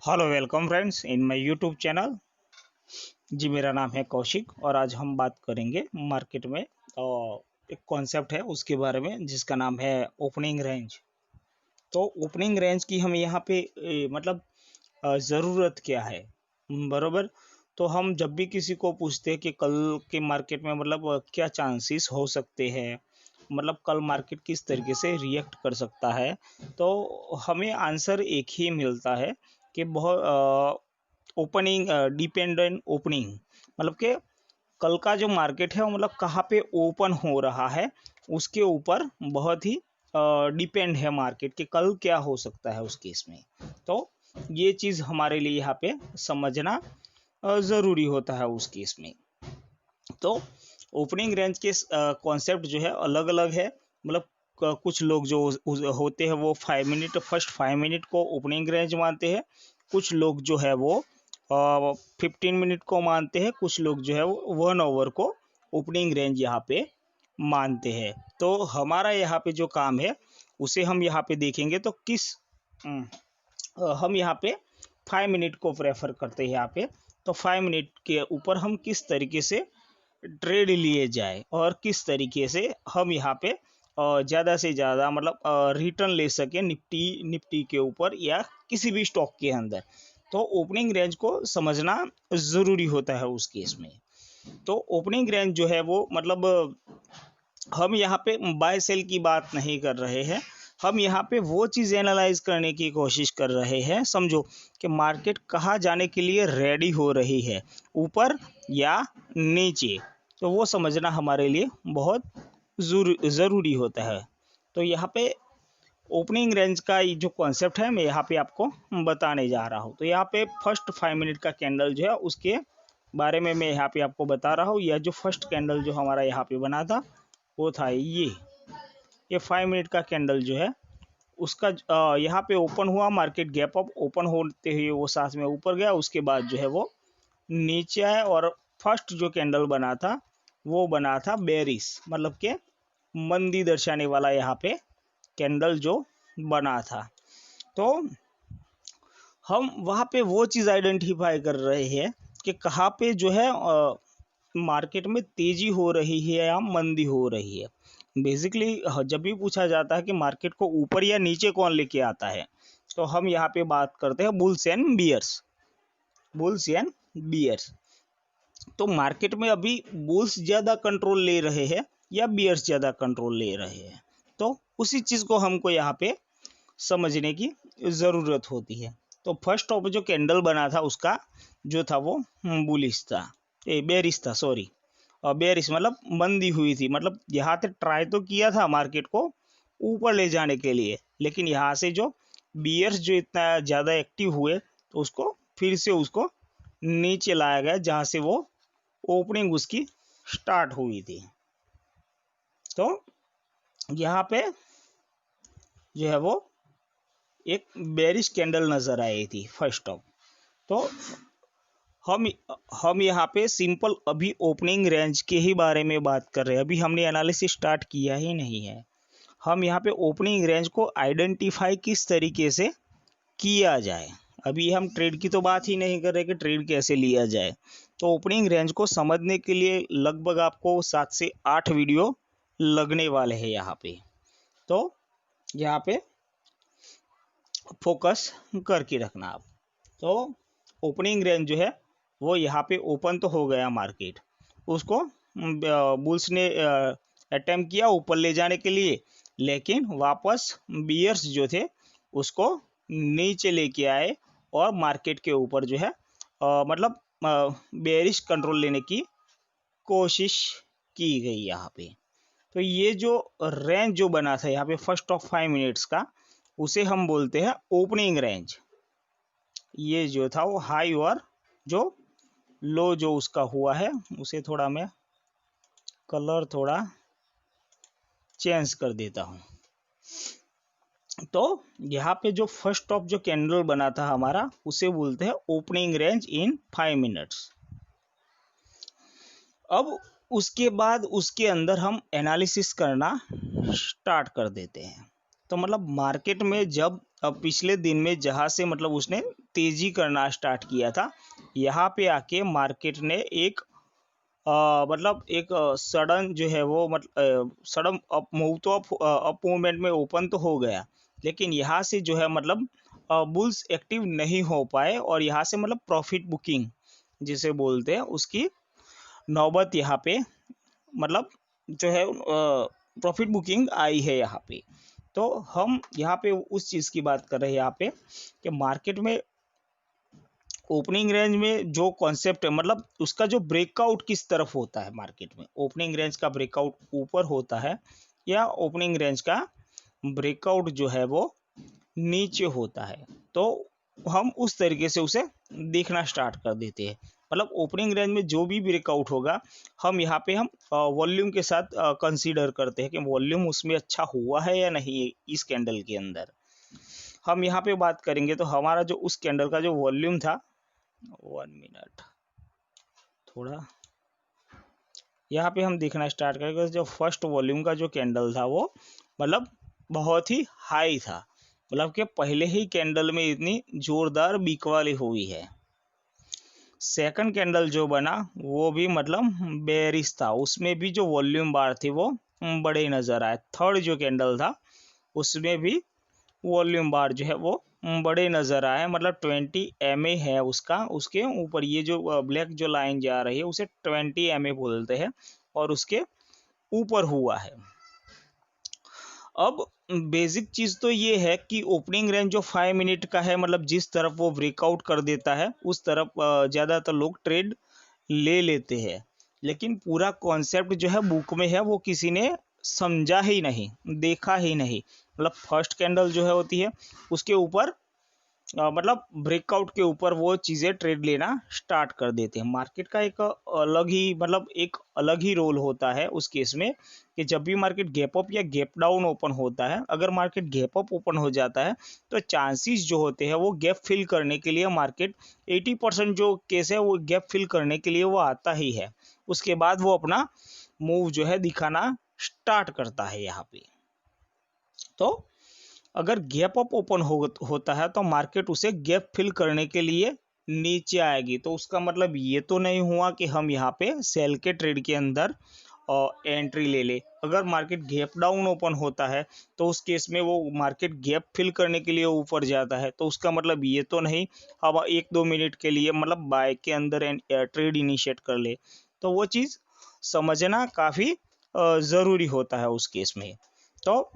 Hello welcome friends in my YouTube channel. जी मेरा नाम है कौशिक और आज हम बात करेंगे मार्केट में एक कॉन्सेप्ट है उसके बारे में जिसका नाम है ओपनिंग रेंज। तो ओपनिंग रेंज की हमें यहाँ पे ज़रूरत क्या है, बरोबर। तो हम जब भी किसी को पूछते हैं कि कल के मार्केट में क्या चांसेस हो सकते हैं, कल मार्केट किस तरीके से रिएक्ट कर सकता है, तो हमें आंसर एक ही मिलता है कि बहुत ओपनिंग डिपेंडेंट ओपनिंग, कि कल का जो मार्केट है वो कहाँ पे ओपन हो रहा है उसके ऊपर बहुत ही डिपेंड है मार्केट कि कल क्या हो सकता है उस केस में। तो ये चीज़ हमारे लिए यहाँ पे समझना ज़रूरी होता है उस केस में। तो ओपनिंग रेंज के कॉन्सेप्ट जो है अलग अलग है। कुछ लोग जो होते हैं वो 5 मिनट फर्स्ट 5 मिनट को ओपनिंग रेंज मानते हैं, कुछ लोग जो है वो 15 मिनट को मानते हैं, कुछ लोग जो है वो 1 आवर को ओपनिंग रेंज यहाँ पे मानते हैं। तो हमारा यहाँ पे जो काम है उसे हम यहाँ पे देखेंगे तो हम यहाँ पे 5 मिनट को प्रेफर करते हैं यहाँ पे। तो 5 मिनट के ऊपर हम किस तरीके से ट्रेड लिए जाए और किस तरीके से हम यहाँ पे ज़्यादा से ज़्यादा रिटर्न ले सके निफ्टी के ऊपर या किसी भी स्टॉक के अंदर। तो ओपनिंग रेंज को समझना ज़रूरी होता है उस केस में। तो ओपनिंग रेंज जो है वो हम यहाँ पे बाय सेल की बात नहीं कर रहे हैं, हम यहाँ पे वो चीज़ एनालाइज करने की कोशिश कर रहे हैं। समझो कि मार्केट कहाँ जाने के लिए रेडी हो रही है, ऊपर या नीचे, तो वो समझना हमारे लिए बहुत ज़रूरी होता है। तो यहाँ पे ओपनिंग रेंज का जो कॉन्सेप्ट है मैं यहाँ पे आपको बताने जा रहा हूँ। तो यहाँ पे फर्स्ट 5 मिनट का कैंडल जो है उसके बारे में मैं यहाँ पे आपको बता रहा हूँ। यह जो फर्स्ट कैंडल जो हमारा यहाँ पे बना था वो था ये 5 मिनट का कैंडल जो है उसका यहाँ पे ओपन हुआ, मार्केट गैप अप ओपन होते हुए वो साथ में ऊपर गया, उसके बाद जो है वो नीचे आया और फर्स्ट जो कैंडल बना था वो बना था बेरिश, के मंदी दर्शाने वाला यहाँ पे कैंडल जो बना था। तो हम वहाँ पे वो चीज़ आइडेंटिफाई कर रहे हैं कि कहाँ पे जो है मार्केट में तेजी हो रही है या मंदी हो रही है। बेसिकली जब भी पूछा जाता है कि मार्केट को ऊपर या नीचे कौन लेके आता है, तो हम यहाँ पे बात करते हैं बुल्स एंड बियर्स। तो मार्केट में अभी बुल्स ज़्यादा कंट्रोल ले रहे हैं या बियर्स ज़्यादा कंट्रोल ले रहे हैं, तो उसी चीज़ को हमको यहाँ पे समझने की ज़रूरत होती है। तो फर्स्ट टॉप जो कैंडल बना था उसका जो था वो बुलिश था, बेरिश था, सॉरी। और बेरिश मंदी हुई थी, यहाँ से ट्राई तो किया था मार्केट को ऊपर ले जाने के लिए, लेकिन यहाँ से जो बियर्स जो इतना ज़्यादा एक्टिव हुए तो उसको फिर से उसको नीचे लाया गया जहाँ से वो ओपनिंग उसकी स्टार्ट हुई थी। तो यहाँ पे जो है वो एक बेरिश कैंडल नज़र आई थी फर्स्ट ऑफ। तो हम यहाँ पे सिंपल अभी ओपनिंग रेंज के ही बारे में बात कर रहे हैं, अभी हमने एनालिसिस स्टार्ट किया ही नहीं है। हम यहाँ पे ओपनिंग रेंज को आइडेंटिफाई किस तरीके से किया जाए, अभी हम ट्रेड की तो बात ही नहीं कर रहे कि ट्रेड कैसे लिया जाए। तो ओपनिंग रेंज को समझने के लिए लगभग आपको 7 से 8 वीडियो लगने वाले हैं यहाँ पे। तो यहाँ पे फोकस करके रखना आप। तो ओपनिंग रेंज जो है वो यहाँ पे ओपन तो हो गया मार्केट, उसको बुल्स ने अटेम्प्ट किया ऊपर ले जाने के लिए, लेकिन वापस बियर्स जो थे उसको नीचे लेके आए और मार्केट के ऊपर जो है बेरिश कंट्रोल लेने की कोशिश की गई यहाँ पे। तो ये जो रेंज जो बना था यहाँ पे फर्स्ट ऑफ 5 मिनट्स का, उसे हम बोलते हैं ओपनिंग रेंज। ये जो था वो हाई और जो लो जो उसका हुआ है उसे थोड़ा मैं कलर थोड़ा चेंज कर देता हूँ। तो यहाँ पे जो फर्स्ट ऑफ जो कैंडल बना था हमारा उसे बोलते हैं ओपनिंग रेंज इन 5 मिनट्स। अब उसके बाद उसके अंदर हम एनालिसिस करना स्टार्ट कर देते हैं। तो मतलब मार्केट में जब पिछले दिन में जहाँ से मतलब उसने तेजी करना स्टार्ट किया था, यहाँ पे आके मार्केट ने एक मतलब एक सडन जो है वो मतलब सडन अप मूव तो अप मूवमेंट में ओपन तो हो गया, लेकिन यहाँ से जो है मतलब बुल्स एक्टिव नहीं हो पाए और यहाँ से मतलब प्रॉफिट बुकिंग जिसे बोलते हैं उसकी नौबत यहाँ पे मतलब जो है प्रॉफिट बुकिंग आई है यहाँ पे। तो हम यहाँ पे उस चीज़ की बात कर रहे हैं यहाँ पे कि मार्केट में ओपनिंग रेंज में जो कॉन्सेप्ट है मतलब उसका जो ब्रेकआउट किस तरफ होता है मार्केट में, ओपनिंग रेंज का ब्रेकआउट ऊपर होता है या ओपनिंग रेंज का ब्रेकआउट जो है वो नीचे होता है, तो हम उस तरीके से उसे देखना स्टार्ट कर देते हैं। मतलब ओपनिंग रेंज में जो भी ब्रेकआउट होगा हम यहाँ पे हम वॉल्यूम के साथ कंसीडर करते हैं कि वॉल्यूम उसमें अच्छा हुआ है या नहीं। इस कैंडल के अंदर हम यहाँ पे बात करेंगे तो हमारा जो उस कैंडल का जो वॉल्यूम था, 1 मिनट, थोड़ा यहाँ पे हम देखना स्टार्ट करेंगे। जो फर्स्ट वॉल्यूम का जो कैंडल था वो मतलब बहुत ही हाई था, मतलब कि पहले ही कैंडल में इतनी जोरदार बिकवाली हुई है। सेकंड कैंडल जो बना वो भी मतलब बेरिश था, उसमें भी जो वॉल्यूम बार थी वो बड़े नज़र आए। थर्ड जो कैंडल था उसमें भी वॉल्यूम बार जो है वो बड़े नज़र आए, मतलब 20 MA है उसका, उसके ऊपर ये जो ब्लैक जो लाइन जा रही है उसे 20 MA बोलते हैं और उसके ऊपर हुआ है। अब बेसिक चीज़ तो ये है कि ओपनिंग रेंज जो 5 मिनट का है, मतलब जिस तरफ वो ब्रेकआउट कर देता है उस तरफ ज़्यादातर लोग ट्रेड ले लेते हैं, लेकिन पूरा कॉन्सेप्ट जो है बुक में है वो किसी ने समझा ही नहीं, देखा ही नहीं। मतलब फर्स्ट कैंडल जो है होती है उसके ऊपर मतलब ब्रेकआउट के ऊपर वो चीज़ें ट्रेड लेना स्टार्ट कर देते हैं। मार्केट का एक अलग ही मतलब एक अलग ही रोल होता है उस केस में कि जब भी मार्केट गैप अप या गैप डाउन ओपन होता है, अगर मार्केट गैप अप ओपन हो जाता है तो चांसेस जो होते हैं वो गैप फिल करने के लिए मार्केट 80% जो केस है वो गैप फिल करने के लिए वो आता ही है। उसके बाद वो अपना मूव जो है दिखाना स्टार्ट करता है यहाँ पे। तो अगर गैप अप ओपन होता है तो मार्केट उसे गैप फिल करने के लिए नीचे आएगी, तो उसका मतलब ये तो नहीं हुआ कि हम यहाँ पे सेल के ट्रेड के अंदर एंट्री ले ले। अगर मार्केट गैप डाउन ओपन होता है तो उस केस में वो मार्केट गैप फिल करने के लिए ऊपर जाता है, तो उसका मतलब ये तो नहीं अब 1-2 मिनट के लिए मतलब बाय के अंदर ट्रेड इनिशिएट कर ले। तो वो चीज़ समझना काफ़ी ज़रूरी होता है उस केस में। तो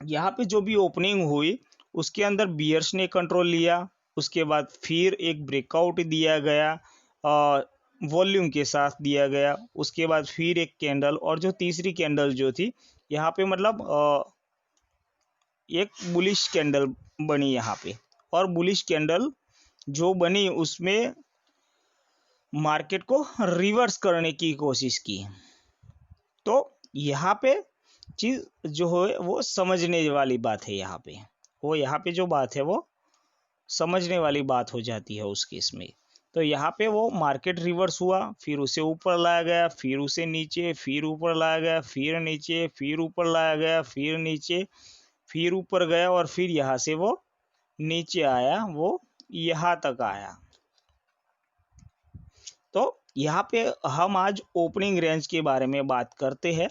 यहाँ पे जो भी ओपनिंग हुई उसके अंदर बियर्स ने कंट्रोल लिया, उसके बाद फिर एक ब्रेकआउट दिया गया वॉल्यूम के साथ दिया गया, उसके बाद फिर एक कैंडल और जो तीसरी कैंडल जो थी यहाँ पे मतलब एक बुलिश कैंडल बनी यहाँ पे, और बुलिश कैंडल जो बनी उसमें मार्केट को रिवर्स करने की कोशिश की। तो यहाँ पे चीज़ जो है वो समझने वाली बात है, यहाँ पे वो यहाँ पे जो बात है वो समझने वाली बात हो जाती है उस केस में। तो यहाँ पे वो मार्केट रिवर्स हुआ, फिर उसे ऊपर लाया गया, फिर उसे नीचे, फिर ऊपर लाया गया, फिर नीचे, फिर ऊपर लाया गया, फिर नीचे, फिर ऊपर गया और फिर यहाँ से वो नीचे आया, वो यहाँ तक आया। तो यहाँ पे हम आज ओपनिंग रेंज के बारे में बात करते हैं।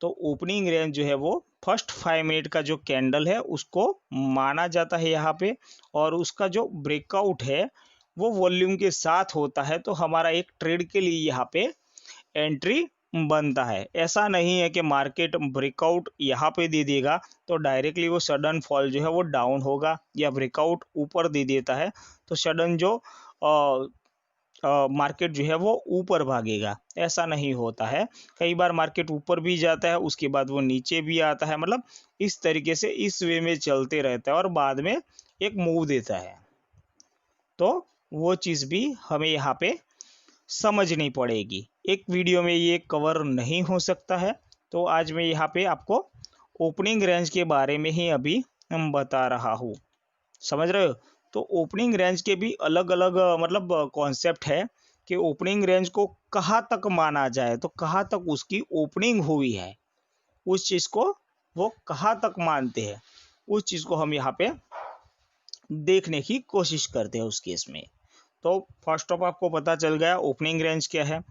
तो ओपनिंग रेंज जो है वो फर्स्ट 5 मिनट का जो कैंडल है उसको माना जाता है यहाँ पे, और उसका जो ब्रेकआउट है वो वॉल्यूम के साथ होता है, तो हमारा एक ट्रेड के लिए यहाँ पे एंट्री बनता है। ऐसा नहीं है कि मार्केट ब्रेकआउट यहाँ पे दे देगा तो डायरेक्टली वो सडन फॉल जो है वो डाउन होगा, या ब्रेकआउट ऊपर दे देता है तो सडन जो मार्केट जो है वो ऊपर भागेगा, ऐसा नहीं होता है। कई बार मार्केट ऊपर भी जाता है उसके बाद वो नीचे भी आता है, मतलब इस तरीके से इस वे में चलते रहता है और बाद में एक मूव देता है। तो वो चीज़ भी हमें यहाँ पे समझनी पड़ेगी, एक वीडियो में ये कवर नहीं हो सकता है। तो आज मैं यहाँ पे आपको ओपनिंग रेंज के बारे में ही अभी बता रहा हूँ, समझ रहे हो। तो ओपनिंग रेंज के भी अलग अलग मतलब कॉन्सेप्ट है कि ओपनिंग रेंज को कहाँ तक माना जाए, तो कहाँ तक उसकी ओपनिंग हुई है उस चीज़ को वो कहाँ तक मानते हैं। उस चीज़ को हम यहाँ पे देखने की कोशिश करते हैं उस केस में। तो फर्स्ट ऑफ आपको पता चल गया ओपनिंग रेंज क्या है,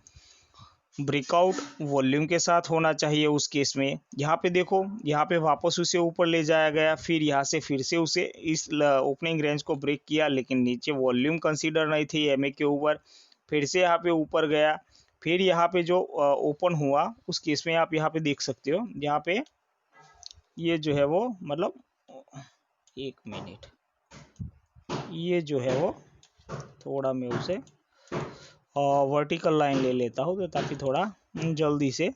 ब्रेकआउट वॉल्यूम के साथ होना चाहिए उस केस में। यहाँ पे देखो, यहाँ पे वापस उसे ऊपर ले जाया गया, फिर यहाँ से फिर से उसे इस ओपनिंग रेंज को ब्रेक किया, लेकिन नीचे वॉल्यूम कंसीडर नहीं थी एमए के ऊपर, फिर से यहाँ पे ऊपर गया, फिर यहाँ पे जो ओपन हुआ उस केस में आप यहाँ पे देख सकते हो, यहाँ पे ये जो है वो मतलब 1 मिनट, ये जो है वो थोड़ा मैं उसे वर्टिकल लाइन ले लेता हूँ तो ताकि थोड़ा जल्दी से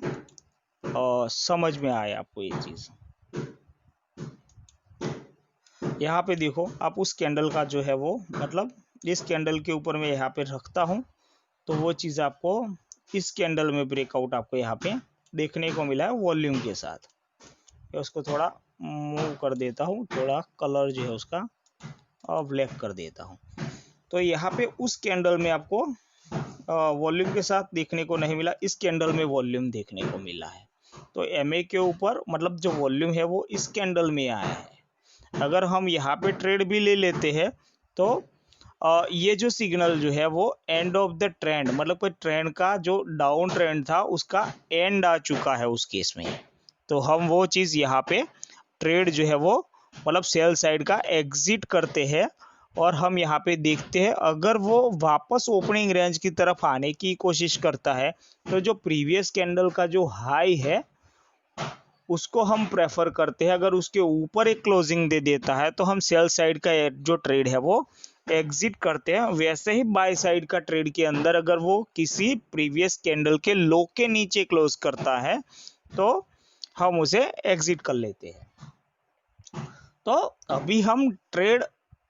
समझ में आए आपको ये चीज़। यहाँ पे देखो आप उस कैंडल का जो है वो मतलब इस कैंडल के ऊपर मैं यहाँ पे रखता हूँ तो वो चीज़ आपको इस कैंडल में ब्रेकआउट आपको यहाँ पे देखने को मिला है वॉल्यूम के साथ। उसको थोड़ा मूव कर देता हूँ, थोड़ा कलर जो है उसका ब्लैक कर देता हूँ। तो यहाँ पे उस कैंडल में आपको वॉल्यूम के साथ देखने को नहीं मिला, इस कैंडल में वॉल्यूम देखने को मिला है। तो एमए के ऊपर मतलब जो वॉल्यूम है वो इस कैंडल में आया है। अगर हम यहाँ पे ट्रेड भी ले लेते हैं तो ये जो सिग्नल जो है वो एंड ऑफ द ट्रेंड, मतलब कोई ट्रेंड का जो डाउन ट्रेंड था उसका एंड आ चुका है उस केस में। तो हम वो चीज़ यहाँ पे ट्रेड जो है वो मतलब सेल साइड का एग्जिट करते हैं और हम यहाँ पे देखते हैं अगर वो वापस ओपनिंग रेंज की तरफ आने की कोशिश करता है तो जो प्रीवियस कैंडल का जो हाई है उसको हम प्रेफर करते हैं। अगर उसके ऊपर एक क्लोजिंग दे देता है तो हम सेल साइड का जो ट्रेड है वो एग्जिट करते हैं। वैसे ही बाय साइड का ट्रेड के अंदर अगर वो किसी प्रीवियस कैंडल के लो के नीचे क्लोज करता है तो हम उसे एग्जिट कर लेते हैं। तो अभी हम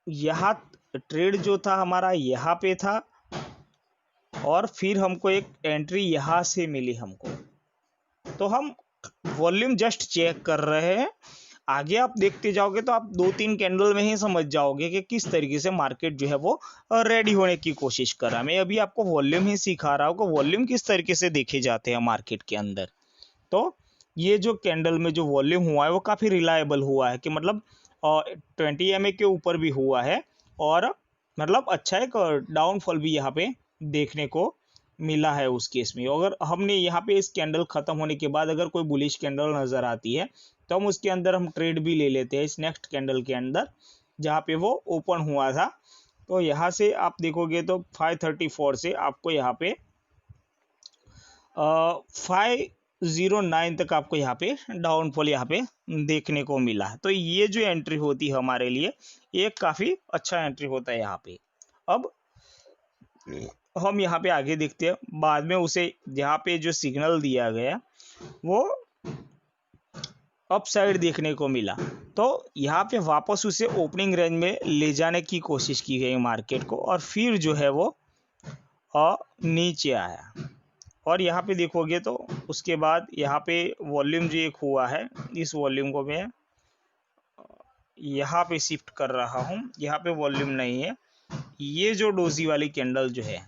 यहाँ ट्रेड जो था हमारा यहाँ पे था और फिर हमको एक एंट्री यहाँ से मिली हमको, तो हम वॉल्यूम जस्ट चेक कर रहे हैं। आगे आप देखते जाओगे तो आप 2-3 कैंडल में ही समझ जाओगे कि किस तरीके से मार्केट जो है वो रेडी होने की कोशिश कर रहा है। मैं अभी आपको वॉल्यूम ही सिखा रहा हूँ कि वॉल्यूम किस तरीके से देखे जाते हैं मार्केट के अंदर। तो ये जो कैंडल में जो वॉल्यूम हुआ है वो काफ़ी रिलायबल हुआ है कि मतलब 20 MA के ऊपर भी हुआ है और मतलब अच्छा एक डाउनफॉल भी यहाँ पे देखने को मिला है उस केस में। अगर हमने यहाँ पे इस कैंडल खत्म होने के बाद अगर कोई बुलिश कैंडल नज़र आती है तो हम उसके अंदर हम ट्रेड भी ले लेते हैं इस नेक्स्ट कैंडल के अंदर जहाँ पे वो ओपन हुआ था। तो यहाँ से आप देखोगे तो 534 से आपको यहाँ पे 509 तक आपको यहाँ पे डाउनफॉल यहाँ पे देखने को मिला है। तो ये जो एंट्री होती है हमारे लिए ये काफ़ी अच्छा एंट्री होता है यहाँ पे। अब हम यहाँ पे आगे देखते हैं, बाद में उसे यहाँ पे जो सिग्नल दिया गया वो अपसाइड देखने को मिला, तो यहाँ पे वापस उसे ओपनिंग रेंज में ले जाने की कोशिश की गई मार्केट को और फिर जो है वो नीचे आया। और यहाँ पे देखोगे तो उसके बाद यहाँ पे वॉल्यूम जो एक हुआ है, इस वॉल्यूम को मैं यहाँ पे शिफ्ट कर रहा हूँ, यहाँ पे वॉल्यूम नहीं है। ये जो डोजी वाली कैंडल जो है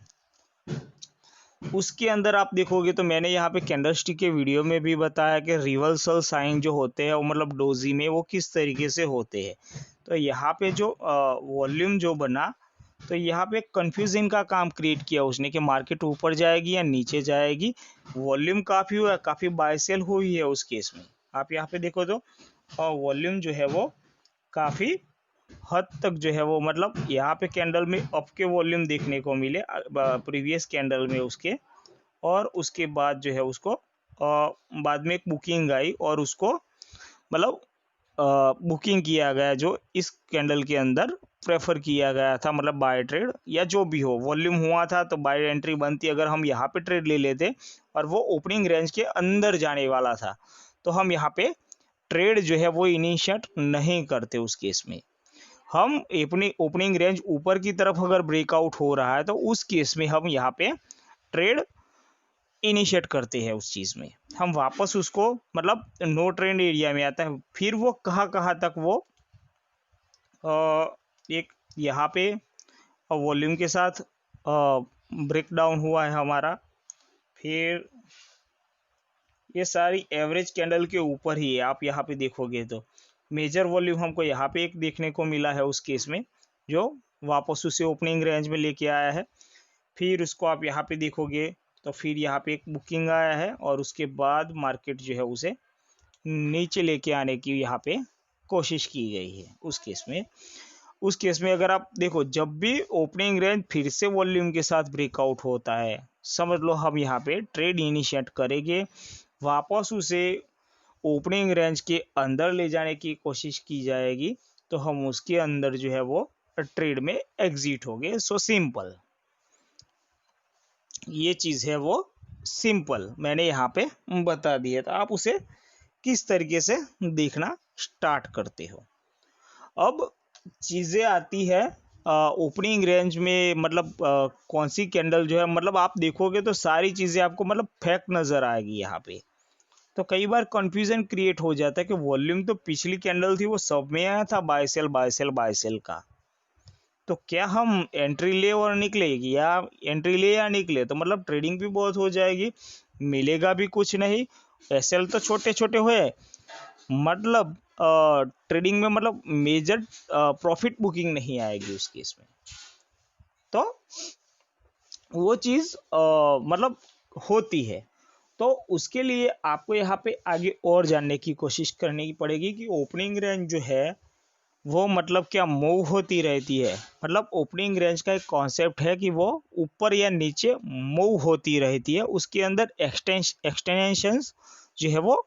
उसके अंदर आप देखोगे तो मैंने यहाँ पे कैंडलस्टिक के वीडियो में भी बताया कि रिवर्सल साइन जो होते हैं वो मतलब डोजी में वो किस तरीके से होते हैं। तो यहाँ पे जो वॉल्यूम जो बना तो यहाँ पे कंफ्यूजन का काम क्रिएट किया उसने कि मार्केट ऊपर जाएगी या नीचे जाएगी। वॉल्यूम काफ़ी हुआ, काफ़ी बाय सेल हुई है उस केस में। आप यहाँ पे देखो तो वॉल्यूम जो है वो काफ़ी हद तक जो है वो मतलब यहाँ पे कैंडल में अप के वॉल्यूम देखने को मिले प्रीवियस कैंडल में उसके, और उसके बाद जो है उसको बाद में एक बुकिंग आई और उसको मतलब बुकिंग किया गया जो इस कैंडल के अंदर प्रेफर किया गया था, मतलब बाय ट्रेड या जो भी हो वॉल्यूम हुआ था तो बाय एंट्री बनती। अगर हम यहाँ पे ट्रेड ले लेते और वो ओपनिंग रेंज के अंदर जाने वाला था तो हम यहाँ पे ट्रेड जो है वो इनिशिएट नहीं करते। उस केस में हम अपनी ओपनिंग रेंज ऊपर की तरफ अगर ब्रेकआउट हो रहा है तो उस केस में हम यहाँ पे ट्रेड इनिशिएट करते हैं। उस चीज़ में हम वापस उसको मतलब नो ट्रेंड एरिया में आता है। फिर वो कहाँ तक वो एक यहाँ पे वॉल्यूम के साथ ब्रेक डाउन हुआ है हमारा, फिर ये सारी एवरेज कैंडल के ऊपर ही है। आप यहाँ पे देखोगे तो मेजर वॉल्यूम हमको यहाँ पे एक देखने को मिला है उस केस में, जो वापस उसे ओपनिंग रेंज में लेके आया है। फिर उसको आप यहाँ पे देखोगे तो फिर यहाँ पे एक बुकिंग आया है और उसके बाद मार्केट जो है उसे नीचे लेके आने की यहाँ पे कोशिश की गई है उस केस में अगर आप देखो, जब भी ओपनिंग रेंज फिर से वॉल्यूम के साथ ब्रेकआउट होता है, समझ लो हम यहाँ पे ट्रेड इनिशिएट करेंगे, वापस उसे ओपनिंग रेंज के अंदर ले जाने की कोशिश की जाएगी, तो हम उसके अंदर जो है वो ट्रेड में एग्जिट हो गए। सो सिंपल, ये चीज है वो सिंपल मैंने यहाँ पे बता दिया, तो आप उसे किस तरीके से देखना स्टार्ट करते हो। अब चीजें आती है ओपनिंग रेंज में, मतलब कौन सी कैंडल जो है, मतलब आप देखोगे तो सारी चीजें आपको मतलब फेक नजर आएगी यहाँ पे। तो कई बार कंफ्यूजन क्रिएट हो जाता है कि वॉल्यूम तो पिछली कैंडल थी वो सब में आया था buy sell buy sell buy sell का, तो क्या हम एंट्री ले और निकलेगी, या एंट्री ले या निकले तो मतलब ट्रेडिंग भी बहुत हो जाएगी, मिलेगा भी कुछ नहीं। एसएल तो छोटे छोटे हुए, मतलब ट्रेडिंग में मतलब मेजर प्रॉफिट बुकिंग नहीं आएगी उस केस में। तो वो चीज़ मतलब होती है। तो उसके लिए आपको यहाँ पे आगे और जानने की कोशिश करने की पड़ेगी कि ओपनिंग रेंज जो है वो मतलब क्या मूव होती रहती है। मतलब ओपनिंग रेंज का एक कॉन्सेप्ट है कि वो ऊपर या नीचे मूव होती रहती है, उसके अंदर एक्सटेंशंस जो है वो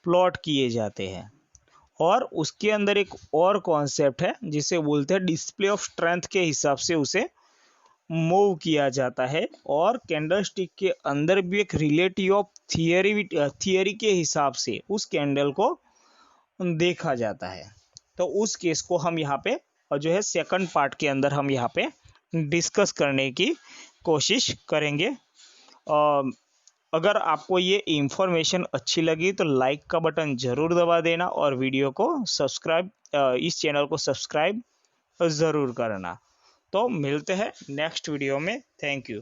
प्लॉट किए जाते हैं। और उसके अंदर एक और कॉन्सेप्ट है जिसे बोलते हैं डिस्प्ले ऑफ स्ट्रेंथ के हिसाब से उसे मूव किया जाता है। और कैंडल स्टिक के अंदर भी एक रिलेटिव ऑफ थियरी के हिसाब से उस कैंडल को देखा जाता है। तो उस केस को हम यहाँ पे और जो है सेकंड पार्ट के अंदर हम यहाँ पे डिस्कस करने की कोशिश करेंगे। अगर आपको ये इंफॉर्मेशन अच्छी लगी तो लाइक का बटन ज़रूर दबा देना और वीडियो को सब्सक्राइब, इस चैनल को सब्सक्राइब ज़रूर करना। तो मिलते हैं नेक्स्ट वीडियो में। Thank you.